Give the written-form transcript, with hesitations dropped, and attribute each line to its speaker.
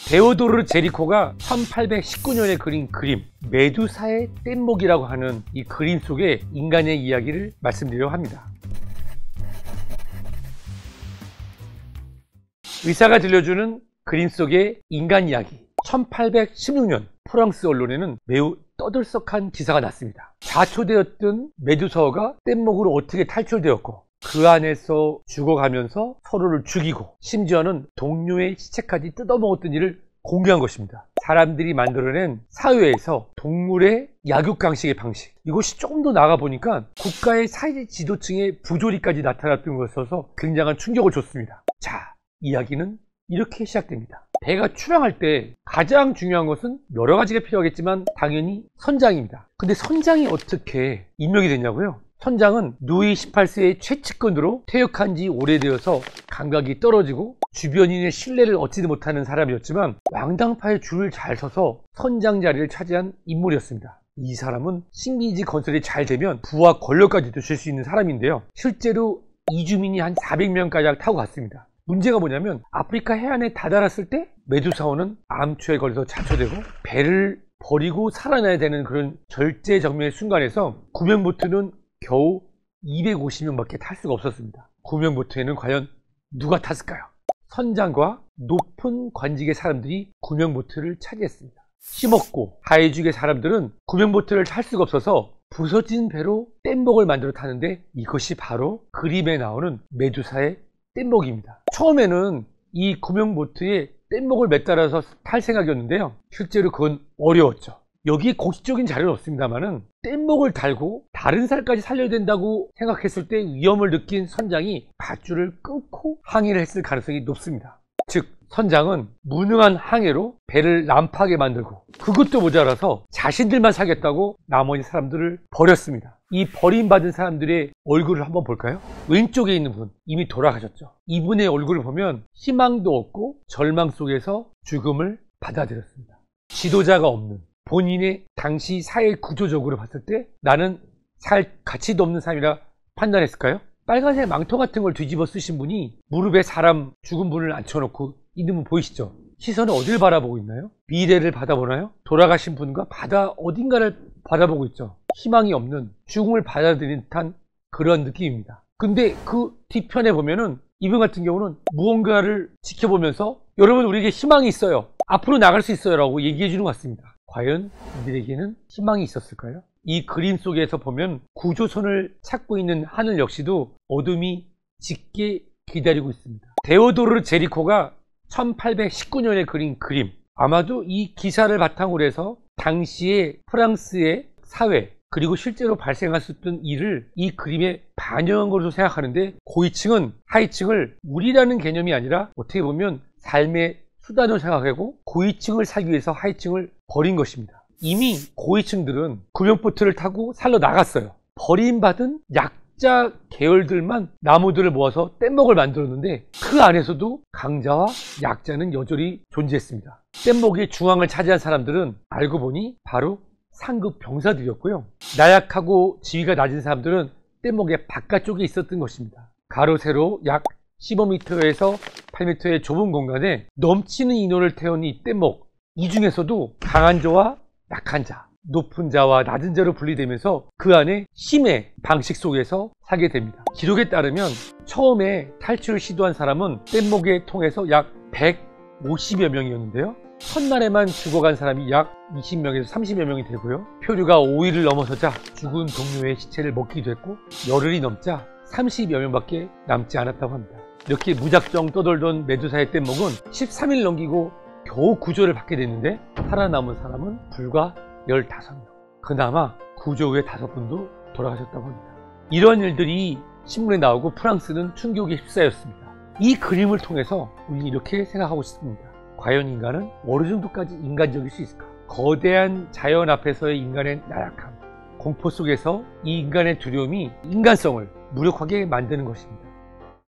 Speaker 1: 데오도르 제리코가 1819년에 그린 그림 메두사의 뗏목이라고 하는 이 그림 속의 인간의 이야기를 말씀드리려고 합니다. 의사가 들려주는 그림 속의 인간 이야기. 1816년 프랑스 언론에는 매우 떠들썩한 기사가 났습니다. 자초되었던 메두사가 뗏목으로 어떻게 탈출되었고 그 안에서 죽어가면서 서로를 죽이고 심지어는 동료의 시체까지 뜯어먹었던 일을 공개한 것입니다. 사람들이 만들어낸 사회에서 동물의 약육강식의 방식, 이것이 조금 더 나아가 보니까 국가의 사회 지도층의 부조리까지 나타났던 것이어서 굉장한 충격을 줬습니다. 자, 이야기는 이렇게 시작됩니다. 배가 출항할 때 가장 중요한 것은 여러 가지가 필요하겠지만 당연히 선장입니다. 근데 선장이 어떻게 임명이 됐냐고요? 선장은 루이 18세의 최측근으로 퇴역한 지 오래되어서 감각이 떨어지고 주변인의 신뢰를 얻지도 못하는 사람이었지만 왕당파의 줄을 잘 서서 선장 자리를 차지한 인물이었습니다. 이 사람은 식민지 건설이 잘 되면 부와 권력까지도 줄 수 있는 사람인데요. 실제로 이주민이 한 400명까지 타고 갔습니다. 문제가 뭐냐면 아프리카 해안에 다다랐을 때 메두사호는 암초에 걸려서 자초되고 배를 버리고 살아나야 되는 그런 절제정명의 순간에서 구명보트는 겨우 250명밖에 탈 수가 없었습니다. 구명보트에는 과연 누가 탔을까요? 선장과 높은 관직의 사람들이 구명보트를 차지했습니다. 힘없고 가해죽의 사람들은 구명보트를 탈 수가 없어서 부서진 배로 뗏목을 만들어 타는데 이것이 바로 그림에 나오는 메두사의 뗏목입니다. 처음에는 이 구명보트에 뗏목을 매달아서 탈 생각이었는데요. 실제로 그건 어려웠죠. 여기에 공식적인 자료는 없습니다만은 뗏목을 달고 다른 사람까지 살려야 된다고 생각했을 때 위험을 느낀 선장이 밧줄을 끊고 항해를 했을 가능성이 높습니다. 즉 선장은 무능한 항해로 배를 난파하게 만들고 그것도 모자라서 자신들만 살겠다고 나머지 사람들을 버렸습니다. 이 버림받은 사람들의 얼굴을 한번 볼까요? 왼쪽에 있는 분 이미 돌아가셨죠. 이분의 얼굴을 보면 희망도 없고 절망 속에서 죽음을 받아들였습니다. 지도자가 없는 본인의 당시 사회 구조적으로 봤을 때 나는 살 가치도 없는 사람이라 판단했을까요? 빨간색 망토 같은 걸 뒤집어 쓰신 분이 무릎에 사람 죽은 분을 앉혀놓고 있는 분 보이시죠? 시선은 어딜 바라보고 있나요? 미래를 바라보나요? 돌아가신 분과 바다 어딘가를 바라보고 있죠. 희망이 없는 죽음을 받아들인 듯한 그런 느낌입니다. 근데 그 뒤편에 보면은 이분 같은 경우는 무언가를 지켜보면서 여러분 우리에게 희망이 있어요. 앞으로 나갈 수 있어요 라고 얘기해 주는 것 같습니다. 과연 이들에게는 희망이 있었을까요? 이 그림 속에서 보면 구조선을 찾고 있는 하늘 역시도 어둠이 짙게 기다리고 있습니다. 데오도르 제리코가 1819년에 그린 그림, 아마도 이 기사를 바탕으로 해서 당시의 프랑스의 사회 그리고 실제로 발생할 수 있던 일을 이 그림에 반영한 것으로 생각하는데 고위층은 하위층을 우리라는 개념이 아니라 어떻게 보면 삶의 수단으로 생각하고 고위층을 살기 위해서 하위층을 버린 것입니다. 이미 고위층들은 구명보트를 타고 살러 나갔어요. 버림받은 약자 계열들만 나무들을 모아서 뗏목을 만들었는데 그 안에서도 강자와 약자는 여전히 존재했습니다. 뗏목의 중앙을 차지한 사람들은 알고 보니 바로 상급 병사들이었고요. 나약하고 지위가 낮은 사람들은 뗏목의 바깥쪽에 있었던 것입니다. 가로 세로 약 15m에서 8m의 좁은 공간에 넘치는 인원을 태운 이 뗏목, 이 중에서도 강한 자와 약한 자, 높은 자와 낮은 자로 분리되면서 그 안에 힘의 방식 속에서 살게 됩니다. 기록에 따르면 처음에 탈출을 시도한 사람은 뗏목에 통해서 약 150여 명이었는데요. 첫날에만 죽어간 사람이 약 20명에서 30여 명이 되고요. 표류가 5일을 넘어서자 죽은 동료의 시체를 먹기도 했고 열흘이 넘자 30여 명밖에 남지 않았다고 합니다. 이렇게 무작정 떠돌던 메두사의 뗏목은 13일 넘기고 겨우 구조를 받게 됐는데 살아남은 사람은 불과 15명. 그나마 구조 후에 5분도 돌아가셨다고 합니다. 이런 일들이 신문에 나오고 프랑스는 충격에 휩싸였습니다. 이 그림을 통해서 우리는 이렇게 생각하고 싶습니다. 과연 인간은 어느 정도까지 인간적일 수 있을까? 거대한 자연 앞에서의 인간의 나약함, 공포 속에서 이 인간의 두려움이 인간성을 무력하게 만드는 것입니다.